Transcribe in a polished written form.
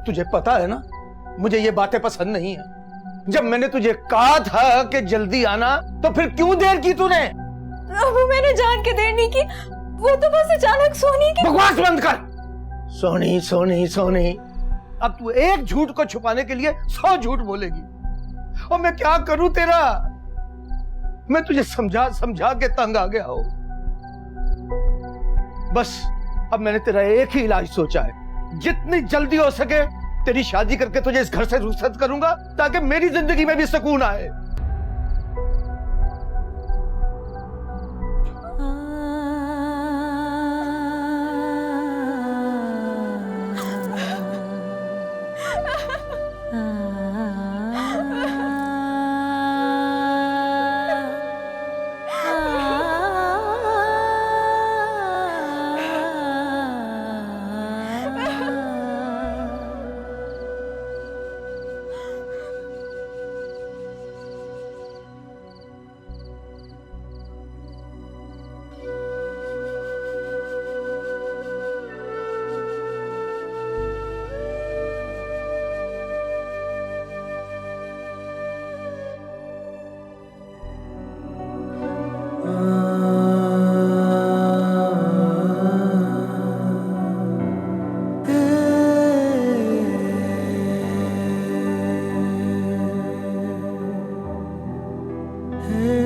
तुझे पता है ना, मुझे ये बातें पसंद नहीं है। जब मैंने तुझे कहा था कि जल्दी आना, तो फिर क्यों देर की तूने? वो मैंने जान के देर नहीं की, वो तो बस अचानक सोनी की। बकवास बंद कर। सोनी सोनी सोनी, अब तू एक झूठ को छुपाने के लिए 100 झूठ बोलेगी, और मैं क्या करूं तेरा? मैं तुझे समझा समझा के तंग आ गया हूं। बस अब मैंने तेरा एक ही इलाज सोचा है, जितनी जल्दी हो सके तेरी शादी करके तुझे इस घर से रुखसत करूंगा, ताकि मेरी जिंदगी में भी सुकून आए। है